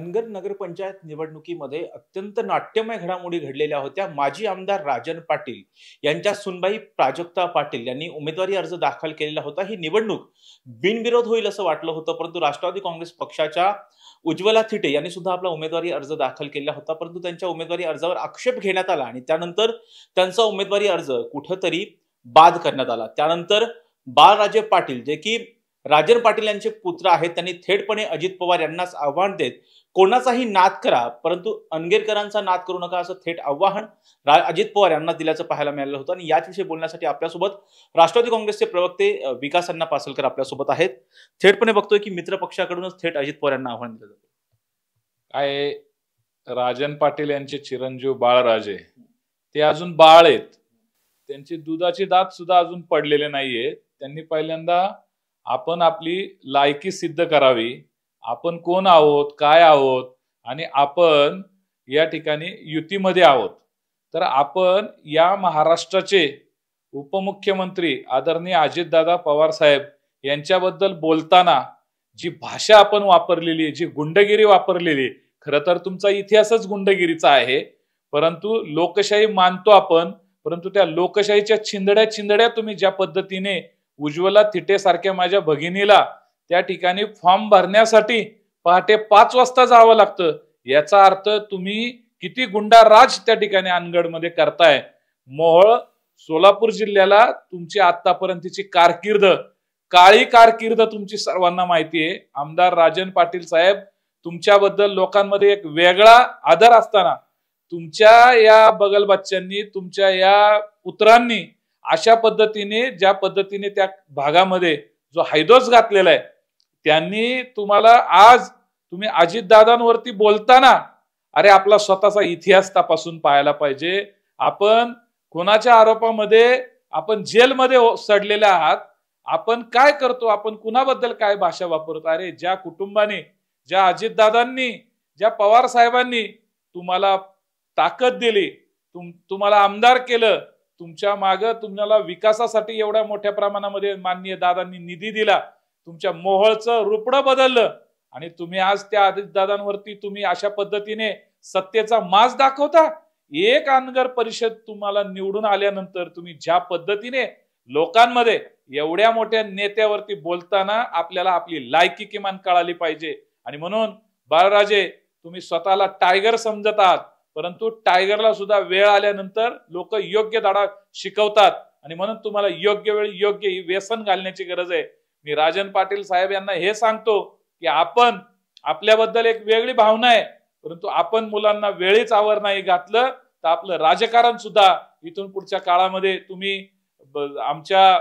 अनगर नगरपंचायत निवडणुकीमध्ये अत्यंत नाट्यमय घडामोडी घडलेल्या होत्या. माजी आमदार राजन पाटील यांच्या सुनबाई प्राजक्ता पाटील यांनी उमेदवारी अर्ज दाखल केलेला होता. ही निवडणूक बिनविरोध होईल असं वाटलं होतं, परंतु राष्ट्रवादी काँग्रेस पक्षाच्या उज्ज्वला थिटे यांनी सुद्धा आपला उमेदवारी अर्ज दाखल केला होता, परंतु त्यांच्या उमेदवारी अर्जावर आक्षेप घेण्यात आला आणि त्यानंतर त्यांचा उमेदवारी अर्ज कुठंतरी बाद करण्यात आला. त्यानंतर बाळराजे पाटील, जे की राजन पाटील यांचे पुत्र आहेत, त्यांनी थेटपणे अजित पवार यांनाच आव्हान देत कोणाचाही नाद करा, परंतु अनगेरकरांचा नाद करू नका, असं थेट आव्हान अजित पवार यांना दिल्याचं पाहायला मिळालं होतं. आणि याच विषयी बोलण्यासाठी आपल्यासोबत राष्ट्रवादी काँग्रेसचे प्रवक्ते विकास अण्णा पासलकर आपल्यासोबत आहेत. थेटपणे बघतोय की मित्र पक्षाकडूनच थेट अजित पवार यांना आव्हान दिलं जातं. काय राजन पाटील यांचे चिरंजीव बाळराजे ते अजून बाळ आहेत, त्यांची दुधाची दात सुद्धा अजून पडलेले नाहीये. त्यांनी पहिल्यांदा आपण आपली लायकी सिद्ध करावी, आपण कोण आहोत, काय आहोत आणि आपण या ठिकाणी युतीमध्ये आहोत. तर आपण या महाराष्ट्राचे उपमुख्यमंत्री आदरणीय अजितदादा पवार साहेब यांच्याबद्दल बोलताना जी भाषा आपण वापरलेली आहे, जी गुंडगिरी वापरलेली, खरं तर तुमचा इतिहासच गुंडगिरीचा आहे. परंतु लोकशाही मानतो आपण, परंतु त्या लोकशाहीच्या चिंधड्या तुम्ही ज्या पद्धतीने उज्ज्वला थिटे सारख्या माझ्या भगिनीला त्या ठिकाणी फॉर्म भरण्यासाठी पहाटे 5 वाजता जावं लागतं, याचा अर्थ तुम्ही किती गुंडा राज त्या ठिकाणी अनगडमध्ये करताय. मोहोळ सोलापूर जिल्ह्याला तुमची आतापर्यंतची कारकीर्द, काळी कारकीर्द तुमची सर्वांना माहिती आहे. आमदार राजन पाटील साहेब, तुमच्याबद्दल लोकांमध्ये एक वेगळा आदर असताना तुमच्या या बगलबच्च्यांनी, तुमच्या या पुत्रांनी अशा पद्धतीने, ज्या पद्धतीने त्या भागामध्ये जो हैदोस घातलेला आहे, त्यांनी तुम्हाला आज तुम्ही अजितदादांवरती बोलताना अरे आपला स्वतःचा इतिहास तपासून पाहायला पाहिजे. आपण कोणाच्या आरोपामध्ये आपण जेलमध्ये सडलेले आहात, आपण काय करतो, आपण कुणाबद्दल काय भाषा वापरतो. अरे ज्या कुटुंबाने, ज्या अजितदादांनी, ज्या पवार साहेबांनी तुम्हाला ताकद दिली, तुम्हाला आमदार केलं, तुमच्या मागे तुम्हाला विकासासाठी एवढ्या मोठ्या प्रमाणामध्ये माननीय दादांनी निधी दिला, तुमच्या मोहोळचं रूपडं बदललं आणि तुम्ही आज त्या अजितदादांवरती तुम्ही अशा पद्धतीने सत्तेचा माज दाखवता. एक अनगर परिषद तुम्हाला निवडून आल्यानंतर तुम्ही ज्या पद्धतीने लोकांमध्ये एवढ्या मोठ्या नेत्यावरती बोलताना आपल्याला आपली लायकी किमान कळाली पाहिजे. आणि म्हणून बाळराजे, तुम्ही स्वतःला टायगर समजत आहात, परंतु टायगरला सुद्धा वेळ आल्यानंतर लोक योग्य धडा शिकवतात आणि म्हणून तुम्हाला योग्य वेळी योग्य ही व्यसन घालण्याची गरज आहे. मी राजन पाटील साहेब यांना हे सांगतो की आपण, आपल्याबद्दल एक वेगळी भावना आहे, परंतु आपण मुलांना वेळीच आवर नाही घातलं तर आपलं राजकारण सुद्धा इथून पुढच्या काळामध्ये तुम्ही आमच्या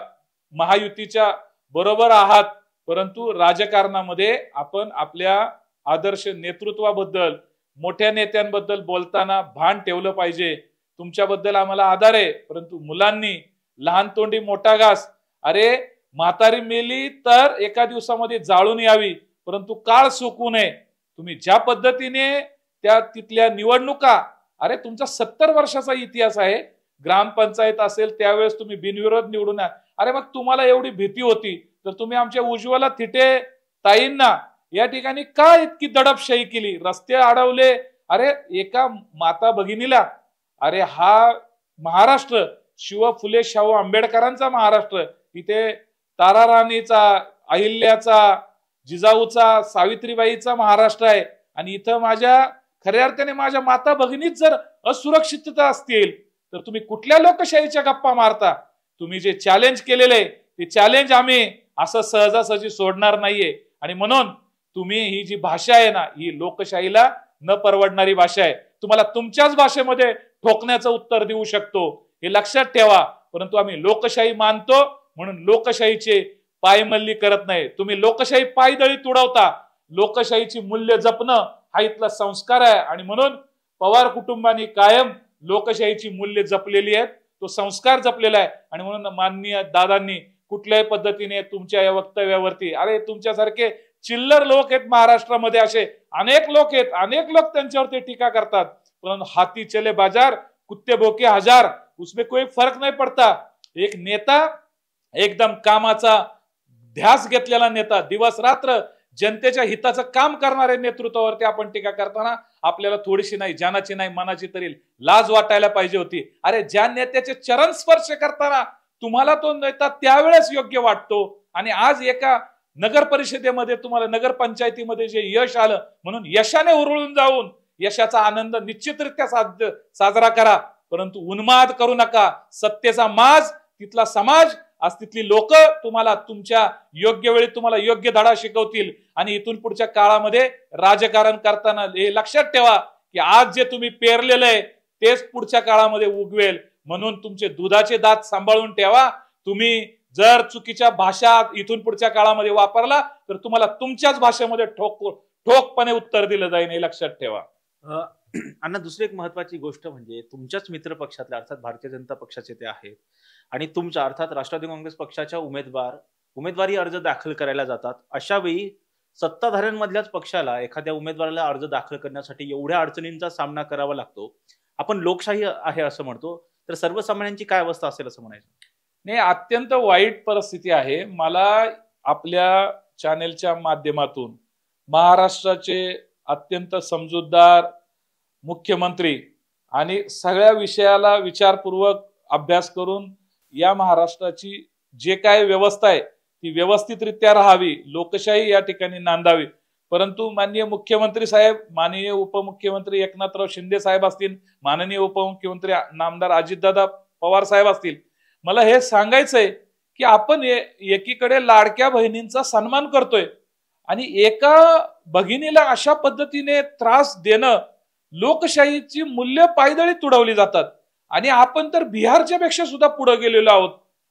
महायुतीच्या बरोबर आहात, परंतु राजकारणामध्ये आपण आपल्या आदर्श नेतृत्वाबद्दल, मोठ्या नेत्यांबद्दल बोलताना भान ठेवलं पाहिजे. तुमच्याबद्दल आम्हाला आदर आहे, परंतु मुलांनी लहान तोंडी मोठा घास, अरे म्हातारी मेली तर एका दिवसामध्ये जाळून यावी, परंतु काळ सुकू नये. तुम्ही ज्या पद्धतीने त्या तिथल्या निवडणुका, अरे तुमचा 70 वर्षाचा इतिहास आहे, ग्रामपंचायत असेल त्यावेळेस तुम्ही बिनविरोध निवडून, अरे मग तुम्हाला एवढी भीती होती तर तुम्ही आमच्या उज्ज्वला थिटे ताईंना या ठिकाणी का इतकी दडपशाही केली, रस्ते अडवले. अरे एका माता भगिनीला, अरे हा महाराष्ट्र शिव फुले शाहू आंबेडकरांचा महाराष्ट्र, इथे ताराराणीचा, अहिल्याचा, जिजाऊचा, सावित्रीबाईचा महाराष्ट्र आहे आणि इथं माझ्या खऱ्या अर्थाने माझ्या माता भगिनीच जर असुरक्षितता असतील तर तुम्ही कुठल्या लोकशाहीच्या गप्पा मारता. तुम्ही जे चॅलेंज केलेले ते चॅलेंज आम्ही असं सहजासहजी सोडणार नाहीये. आणि म्हणून तुम्ही ही जी भाषा आहे ना, ही लोकशाहीला न परवडणारी भाषा आहे. तुम्हाला तुमच्याच भाषेमध्ये ठोकण्याचं उत्तर देऊ शकतो, हे लक्षात ठेवा. परंतु आम्ही लोकशाही मानतो म्हणून लोकशाहीचे पायमल्ली करत नाही. तुम्ही लोकशाही पायदळी तुडवता. लोकशाहीची मूल्य जपणं हा इथला संस्कार आहे आणि म्हणून पवार कुटुंबाने कायम लोकशाहीची मूल्य जपलेली आहेत, तो संस्कार जपलेला आहे. आणि म्हणून माननीय दादांनी कुठल्याही पद्धतीने तुमच्या या वक्तव्यावरती, अरे तुमच्यासारखे चिल्लर लोक आहेत महाराष्ट्रामध्ये, असे अनेक लोक आहेत, अनेक लोक त्यांच्यावरती टीका करतात, परंतु हाथी चले बाजार कुत्ते भोके हजार, उसमें कोई फर्क नहीं पड़ता. एक नेता एकदम कामाचा ध्यास घेतलेला नेता, दिवस रात्र जनतेच्या हिताचं काम करणाऱ्या नेतृत्वावरती आपण टीका करताना आपल्याला थोडीशी नाही, जानाची नाही मनाची तरी लाज वाटायला पाहिजे होती. अरे ज्या नेत्याचे चरण स्पर्श करताना तुम्हाला तो नेता त्यावेळेस योग्य वाटतो आणि आज एका नगर परिषदेमध्ये तुम्हाला नगरपंचायतीमध्ये जे यश आलं म्हणून यशाने उरळून जाऊन यशाचा आनंद निश्चितरित्या साजरा करा, परंतु उन्माद करू नका. सत्तेचा माज, तिथला समाज, आज तिथली लोक तुम्हाला तुमच्या योग्य वेळी तुम्हाला योग्य धडा शिकवतील आणि इथून पुढच्या काळामध्ये राजकारण करताना हे लक्षात ठेवा की आज जे तुम्ही पेरलेलं आहे तेच पुढच्या काळामध्ये उगवेल. म्हणून तुमचे दुधाचे दात सांभाळून ठेवा. तुम्ही जर चुकीच्या भाषा इथून पुढच्या काळामध्ये वापरला तर तुम्हाला तुमच्याच भाषेमध्ये ठोकपणे उत्तर दिलं जाईल, हे लक्षात ठेवा. अण्णा, दुसरी एक महत्वाची गोष्ट म्हणजे तुमच्याच मित्र पक्षातले अर्थात भारतीय जनता पक्षाचे ते आहेत आणि तुमच्या अर्थात राष्ट्रवादी काँग्रेस पक्षाच्या उमेदवारी अर्ज दाखल करायला जातात. अशा वेळी सत्ताधाऱ्यांमधल्याच पक्षाला एखाद्या उमेदवाराला अर्ज दाखल करण्यासाठी एवढ्या अडचणींचा सामना करावा लागतो. आपण लोकशाही आहे असं म्हणतो, तर सर्वसामान्यांची काय अवस्था असेल असं म्हणायचं? नाही, अत्यंत वाईट परिस्थिती आहे. मला आपल्या चॅनेलच्या माध्यमातून महाराष्ट्राचे अत्यंत समजूतदार मुख्यमंत्री आणि सगळ्या विषयाला विचारपूर्वक अभ्यास करून या महाराष्ट्राची जे काय व्यवस्था आहे ती व्यवस्थितरित्या राहावी, लोकशाही या ठिकाणी नांदावी. परंतु माननीय मुख्यमंत्री साहेब, माननीय उपमुख्यमंत्री एकनाथराव शिंदे साहेब असतील, माननीय उपमुख्यमंत्री नामदार अजितदादा पवार साहेब असतील, मला हे सांगायचंय की आपण एकीकडे लाडक्या बहिणींचा सन्मान करतोय आणि एका भगिनीला अशा पद्धतीने त्रास देणं, लोकशाहीची मूल्य पायदळी तुडवली जातात आणि आपण तर बिहारच्या पेक्षा सुद्धा पुढे गेलेलो आहोत.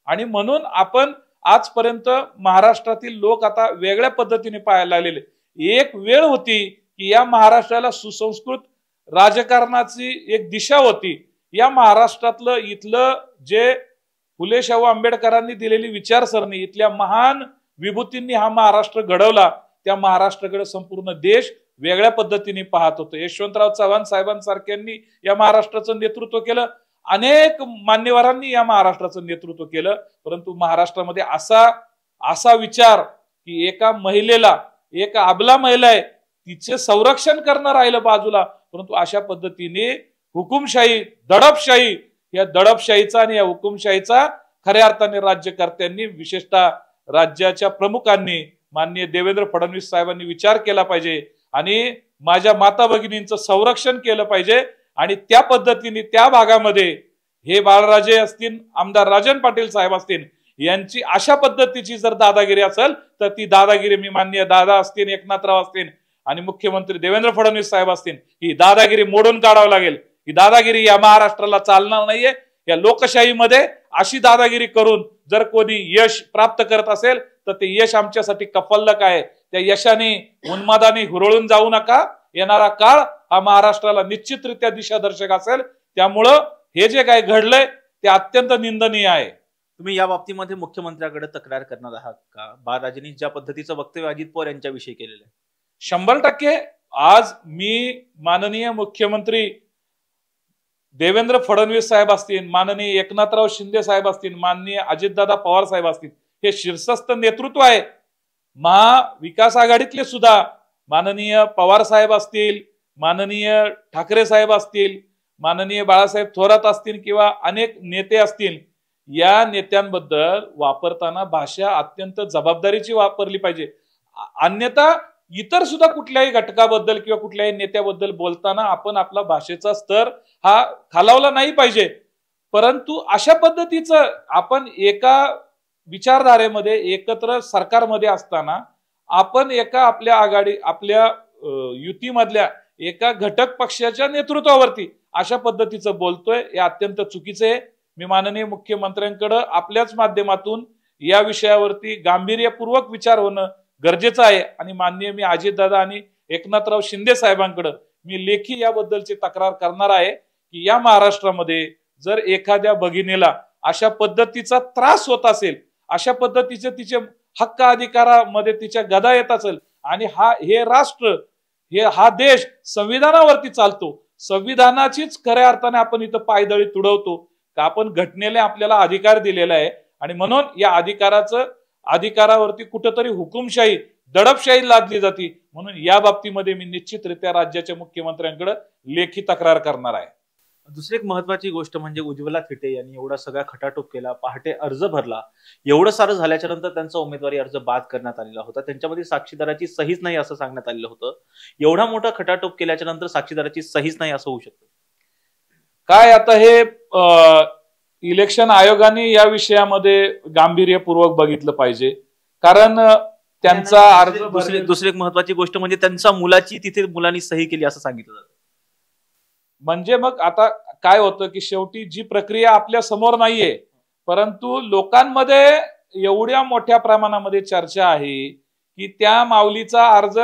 आणि म्हणून आपण आजपर्यंत महाराष्ट्रातील लोक आता वेगळ्या पद्धतीने पाहायला लागलेले. एक वेळ होती की या महाराष्ट्राला सुसंस्कृत राजकारणाची एक दिशा होती. या महाराष्ट्रातलं इथलं जे फुले शाहू आंबेडकरांनी दिलेली विचारसरणी, इथल्या महान विभूतींनी हा महाराष्ट्र घडवला. त्या महाराष्ट्राकडे संपूर्ण देश वेगळ्या पद्धतीने पाहत होतो. यशवंतराव चव्हाण साहेबांसारख्यांनी या महाराष्ट्राचं नेतृत्व केलं, अनेक मान्यवरांनी या महाराष्ट्राचं नेतृत्व केलं. परंतु महाराष्ट्रामध्ये असा विचार की एका महिलेला, एक अबला महिला आहे तिचे संरक्षण करणं राहिलं बाजूला, परंतु अशा पद्धतीने हुकुमशाही, दडपशाही, या दडपशाहीचा आणि या हुकुमशाहीचा खऱ्या अर्थाने राज्यकर्त्यांनी, विशेषतः राज्याच्या प्रमुखांनी, माननीय देवेंद्र फडणवीस साहेबांनी विचार केला पाहिजे आणि माझ्या माता भगिनींचं संरक्षण केलं पाहिजे. आणि त्या पद्धतीने त्या भागामध्ये हे बाळराजे असतील, आमदार राजन पाटील साहेब असतील, यांची अशा पद्धतीची जर दादागिरी असेल तर ती दादागिरी मी माननीय दादा असतील, एकनाथराव असतील आणि मुख्यमंत्री देवेंद्र फडणवीस साहेब असतील, ही दादागिरी मोडून काढावं लागेल. ही दादागिरी या महाराष्ट्राला चालणार नाहीये. या लोकशाहीमध्ये अशी दादागिरी करून जर कोणी यश प्राप्त करत असेल तर ते यश आमच्यासाठी कफल्लक आहे. त्या यशाने, उन्मादाने हुरळून जाऊ नका. येणारा काळ हा महाराष्ट्राला निश्चितरित्या दिशादर्शक असेल. त्यामुळं हे जे काही घडलंय ते अत्यंत निंदनीय आहे. तुम्ही या बाबतीमध्ये मुख्यमंत्र्याकडे तक्रार करणार आहात का? बाळराजेंनी ज्या पद्धतीचं वक्तव्य अजित पवार यांच्याविषयी केलेलं आहे, 100% आज मी माननीय मुख्यमंत्री देवेंद्र फडणवीस साहेब असतील, माननीय एकनाथराव शिंदे साहेब असतील, माननीय अजितदादा पवार साहेब असतील, हे शीर्षस्थ नेतृत्व आहे. महाविकास आघाडीतले सुद्धा माननीय पवार साहेब असतील, माननीय ठाकरे साहेब असतील, माननीय बाळासाहेब थोरात असतील किंवा अनेक नेते असतील, या नेत्यांबद्दल वापरताना भाषा अत्यंत जबाबदारीची वापरली पाहिजे. अन्यथा इतर सुद्धा कुठल्याही घटकाबद्दल किंवा कुठल्याही नेत्याबद्दल बोलताना आपण आपला भाषेचा स्तर हा खालावला नाही पाहिजे. परंतु अशा पद्धतीचं आपण एका विचारधारेमध्ये एकत्र सरकारमध्ये असताना आपण एका आपल्या युतीमधल्या एका घटक पक्षाच्या नेतृत्वावरती अशा पद्धतीचं बोलतोय, हे अत्यंत चुकीचं आहे. मी माननीय मुख्यमंत्र्यांकडे आपल्याच माध्यमातून या विषयावरती गांभीर्यपूर्वक विचार होणं गरजेचं आहे आणि माननीय मी अजितदादा आणि एकनाथराव शिंदे साहेबांकडे मी लेखी याबद्दलची तक्रार करणार आहे की या महाराष्ट्रामध्ये जर एखाद्या भगिनीला अशा पद्धतीचा त्रास होत असेल, अशा पद्धतीचे तिचे हक्क अधिकारामध्ये तिच्या गदा येत असेल आणि हे राष्ट्र, हा देश संविधानावरती चालतो, संविधानाचीच खऱ्या अर्थाने आपण इथं पायदळी तुडवतो का? आपण घटनेला आपल्याला अधिकार दिलेला आहे आणि म्हणून या अधिकारावरती कुठंतरी हुकुमशाही दडपशाही लादली जाते. म्हणून या बाबतीमध्ये मी निश्चितरित्या राज्याच्या मुख्यमंत्र्यांकडे लेखी तक्रार करणार आहे. दुसरी एक महत्वाची गोष्ट म्हणजे उज्ज्वला थिटे यांनी एवढा सगळा खटाटोप केला, पहाटे अर्ज भरला, एवढं सारं झाल्याच्या नंतर त्यांचा उमेदवारी अर्ज बाद करण्यात आलेला होता. त्यांच्यामध्ये साक्षीदाराची सहीच नाही असं सांगण्यात आलेलं होतं. एवढा मोठा खटाटोप केल्याच्या नंतर साक्षीदाराची सहीच नाही असं होऊ शकतं काय? आता हे इलेक्शन आयोगाने या विषयामध्ये गांभीर्यपूर्वक बघितलं पाहिजे. कारण त्यांचा अर्ज दुसरी एक महत्वाची गोष्ट म्हणजे त्यांच्या मुलाची तिथे मुलांनी सही केली असं सांगितलं जातं. म्हणजे मग आता काय होतं की शेवटी जी प्रक्रिया आपल्या समोर नाहीये, परंतु लोकांमध्ये एवढ्या मोठ्या प्रमाणामध्ये चर्चा आहे की त्या माऊलीचा अर्ज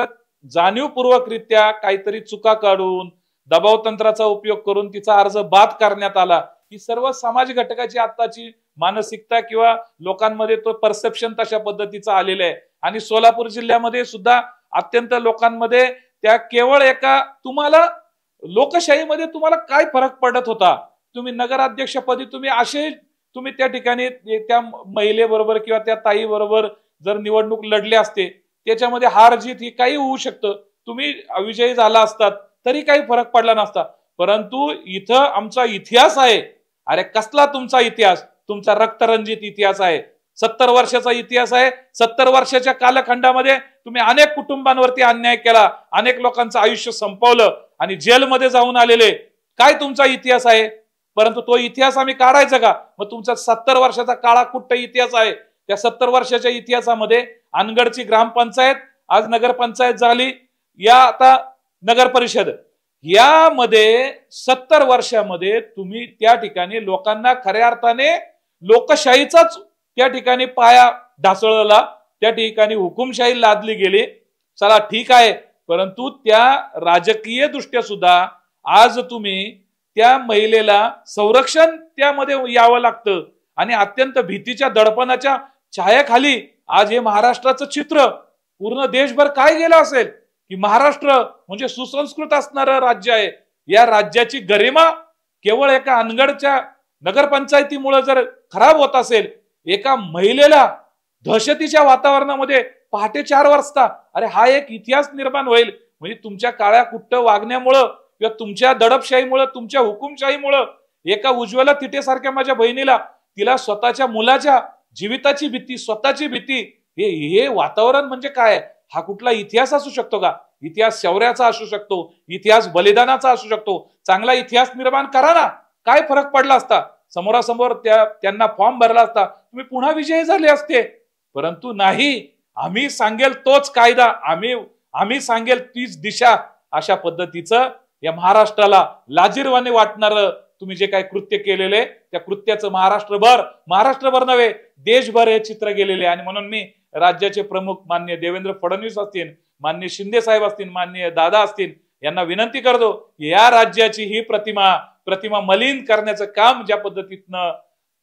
जाणीवपूर्वकरित्या काहीतरी चुका काढून दबाव तंत्राचा उपयोग करून तिचा अर्ज बाद करण्यात आला. ही सर्व समाज घटकाची आत्ताची मानसिकता किंवा लोकांमध्ये तो परसेप्शन तशा पद्धतीचा आलेला आहे. आणि सोलापूर जिल्ह्यामध्ये सुद्धा अत्यंत लोकांमध्ये त्या केवळ एका तुम्हाला लोकशाहीमध्ये तुम्हाला काय फरक पडत होता, तुम्ही नगराध्यक्षपदी तुम्ही त्या ठिकाणी त्या महिलेबरोबर किंवा त्या ताई बरोबर जर निवडणूक लढले असते, त्याच्यामध्ये हार जीत ही काही होऊ शकतं, तुम्ही विजयी झाला असतात तरी काही फरक पडला नसता. परंतु इथं आमचा इतिहास आहे. अरे कसला तुमचा इतिहास? तुमचा रक्तरंजित इतिहास आहे. 70 वर्षाचा इतिहास आहे. 70 वर्षाच्या कालखंडामध्ये तुम्ही अनेक कुटुंबांवरती अन्याय केला, अनेक लोकांचं आयुष्य संपवलं आणि जेलमध्ये जाऊन आलेले. काय तुमचा इतिहास आहे? परंतु तो इतिहास आम्ही काढायचा का? मग तुमचा 70 वर्षाचा काळा कुठं इतिहास आहे? त्या 70 वर्षाच्या इतिहासामध्ये अनगडची ग्रामपंचायत, आज नगरपंचायत झाली, या आता नगर परिषद, यामध्ये 70 वर्षामध्ये तुम्ही त्या ठिकाणी लोकांना खऱ्या अर्थाने लोकशाहीचाच त्या ठिकाणी पाया ढासळला, त्या ठिकाणी हुकुमशाही लादली गेली. चला ठीक आहे, परंतु त्या राजकीय दृष्ट्या सुद्धा आज तुम्ही त्या महिलेला संरक्षण त्यामध्ये यावं लागतं आणि अत्यंत भीतीच्या दडपणाच्या छायाखाली आज हे महाराष्ट्राचं चित्र पूर्ण देशभर काय गेलं असेल की महाराष्ट्र म्हणजे सुसंस्कृत असणारं राज्य आहे. या राज्याची गरिमा केवळ एका अनगडच्या नगरपंचायतीमुळे जर खराब होत असेल, एका महिलेला दहशतीच्या वातावरणामध्ये पहाटे 4 वाजता, अरे हा एक इतिहास निर्माण होईल. म्हणजे तुमच्या काळ्या कुट्ट वागण्यामुळं किंवा तुमच्या दडपशाहीमुळं, तुमच्या हुकुमशाहीमुळं एका उज्ज्वला थिटे सारख्या माझ्या बहिणीला, तिला स्वतःच्या मुलाच्या जीविताची भीती, स्वतःची भीती, हे वातावरण म्हणजे काय? हा कुठला इतिहास असू शकतो का? इतिहास शौर्याचा असू शकतो, इतिहास बलिदानाचा असू शकतो. चांगला इतिहास निर्माण करा ना. काय फरक पडला असता? समोरासमोर त्यांना फॉर्म भरला असता, तुम्ही पुन्हा विजयी झाले असते. परंतु नाही, आम्ही सांगेल तोच कायदा, आम्ही सांगेल तीच दिशा. अशा पद्धतीचं या महाराष्ट्राला लाजिरवाने वाटणार तुम्ही जे काही कृत्य केलेले, त्या कृत्याचं महाराष्ट्रभर नव्हे देशभर हे चित्र गेलेले. आणि म्हणून मी राज्याचे प्रमुख माननीय देवेंद्र फडणवीस असतील, माननीय शिंदे साहेब असतील, माननीय दादा असतील, यांना विनंती करतो की या राज्याची ही प्रतिमा मलिन करण्याचं काम ज्या पद्धतीनं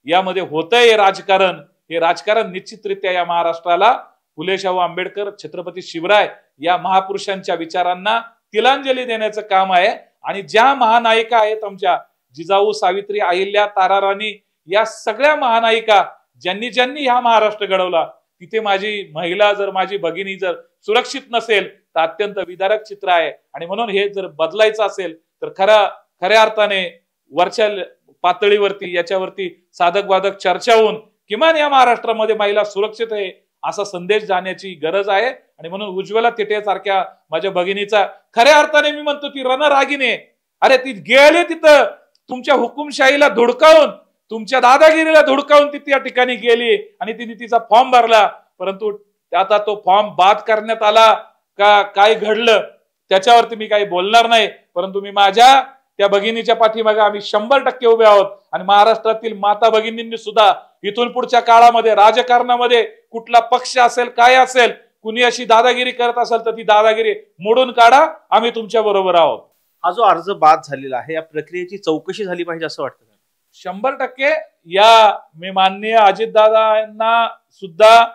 यामध्ये होतंय हे राजकारण निश्चितरित्या या महाराष्ट्राला फुले शाहू आंबेडकर, छत्रपती शिवराय या महापुरुषांच्या विचारांना तिलांजली देण्याचं काम आहे. आणि ज्या महानायिका आहेत आमच्या जिजाऊ, सावित्री, अहिल्या, ताराराणी, या सगळ्या महानायिका ज्यांनी हा महाराष्ट्र घडवला, तिथे माझी महिला जर, माझी भगिनी जर सुरक्षित नसेल तर अत्यंत विदारक चित्र आहे. आणि म्हणून हे जर बदलायचं असेल तर खऱ्या अर्थाने वरच्या पातळीवरती याच्यावरती साधक बाधक चर्चा होऊन किमान या महाराष्ट्रामध्ये महिला सुरक्षित आहे असा संदेश जाण्याची गरज आहे. आणि म्हणून उज्ज्वला थिटे सारख्या माझ्या भगिनीचा खऱ्या अर्थाने मी म्हणतो ती रणरागिणी, अरे ती गेली तिथं तुमच्या हुकुमशाहीला धुडकावून, तुमच्या दादागिरीला धुडकावून ती त्या ठिकाणी गेली आणि तिने तिचा फॉर्म भरला. परंतु आता तो फॉर्म बाद करण्यात आला का काय घडलं त्याच्यावरती मी काही बोलणार नाही. परंतु मी माझ्या त्या भगिनीच्या पाठीमागे आम्ही 100% उभे आहोत. आणि महाराष्ट्रातील माता भगिनींनी सुद्धा इथून पुढच्या काळामध्ये राजकारणामध्ये कुठला पक्ष असेल, काय असेल, कुणी अशी दादागिरी करत असेल तर ती दादागिरी मोडून काढा, आम्ही तुमच्या बरोबर आहोत. हा जो अर्ज बाद झालेला आहे या प्रक्रियेची चौकशी झाली पाहिजे असं वाटतं? 100% या मी माननीय अजितदादांना सुद्धा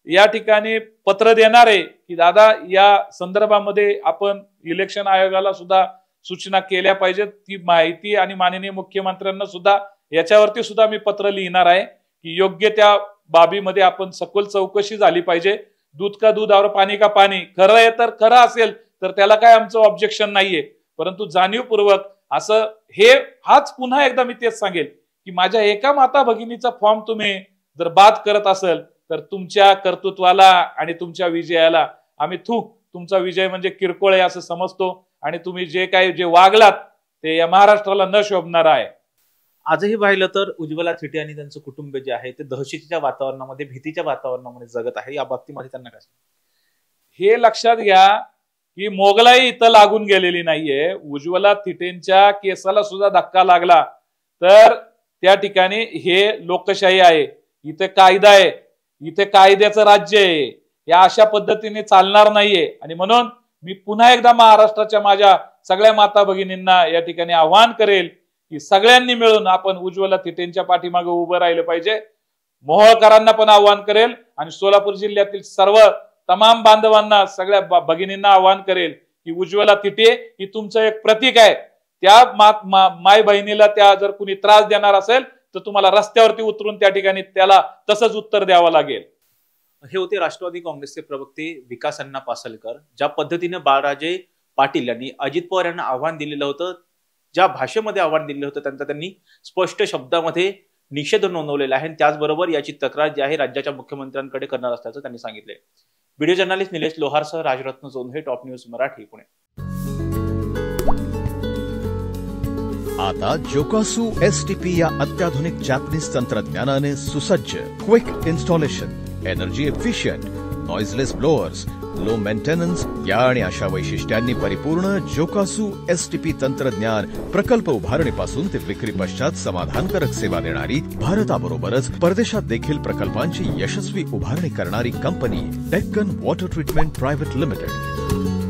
या ठिकाणी पत्र देणार आहे की दादा या संदर्भामध्ये आपण इलेक्शन आयोगाला सुद्धा सूचना केल्या पाहिजेत. ती माहिती आणि माननीय मुख्यमंत्र्यांना सुद्धा याच्यावरती सुद्धा मी पत्र लिहिणार आहे की योग्य त्या बाबीमध्ये आपण सखोल चौकशी झाली पाहिजे. दूध का दूध और पाणी का पाणी, खरं आहे तर खरं असेल तर त्याला काय आमचं ऑब्जेक्शन नाहीये, परंतु जाणीवपूर्वक असं हाच पुन्हा एकदा मी तेच सांगेल की माझ्या एका माता भगिनीचा फॉर्म तुम्ही जर बाद करत असेल तर तुमच्या कर्तृत्वाला आणि तुमच्या विजयाला आम्ही तुमचा विजय म्हणजे किरकोळ आहे असं समजतो, आणि तुम्ही जे वागलात ते या महाराष्ट्राला न शोभणार आहे. आजही पाहिलं तर उज्ज्वला थिटे आणि त्यांचं कुटुंब जे आहे ते दहशतीच्या वातावरणामध्ये, भीतीच्या वातावरणामध्ये जगत आहे. या बाबतीमध्ये त्यांना काय हे लक्षात घ्या की मोगलाई इथं लागून गेलेली नाहीये. उज्ज्वला थिटेंच्या केसाला सुद्धा धक्का लागला तर त्या ठिकाणी हे लोकशाही आहे, इथे कायदा आहे, इथे कायद्याचं राज्य आहे, या अशा पद्धतीने चालणार नाहीये. आणि म्हणून मी पुन्हा एकदा महाराष्ट्राच्या माझ्या सगळ्या माता भगिनींना या ठिकाणी आवाहन करेल की सगळ्यांनी मिळून आपण उज्ज्वला थिटेंच्या पाठीमागे उभं राहिलं पाहिजे. मोहोळकरांना पण आवाहन करेल आणि सोलापूर जिल्ह्यातील सर्व तमाम बांधवांना, सगळ्या भगिनींना आवाहन करेल की उज्ज्वला थिटे ही तुमचं एक प्रतीक आहे. त्या माय बहिणीला त्या जर कुणी त्रास देणार असेल तर तुम्हाला रस्त्यावरती उतरून त्या ठिकाणी त्याला तसंच उत्तर द्यावं लागेल. हे होते राष्ट्रवादी काँग्रेसचे प्रवक्ते विकास अण्णा पासलकर. ज्या पद्धतीने बाळराजे पाटील यांनी अजित पवार यांना आव्हान दिलेलं होतं, ज्या भाषेमध्ये आव्हान दिलेलं होतं, त्यांनी स्पष्ट शब्दामध्ये निषेध नोंदवलेला आहे. त्याचबरोबर याची तक्रार जी आहे राज्याच्या मुख्यमंत्र्यांकडे करणार असल्याचं त्यांनी सांगितले. व्हिडिओ जर्नलिस्ट निलेश लोहारसह राजरत्न जोंधे, टॉप न्यूज मराठी, पुणे. आता जोकासू STP या अत्याधुनिक जॅपनीज तंत्रज्ञानाने सुसज्ज, quick installation, energy efficient, noiseless blowers, low maintenance या आणि अशा वैशिष्ट्यांनी परिपूर्ण जोकासू STP तंत्रज्ञान प्रकल्प उभारणीपासून ते विक्री पश्चात समाधानकारक सेवा देणारी, भारताबरोबरच परदेशात देखील प्रकल्पांची यशस्वी उभारणी करणारी company Deccan water treatment private limited.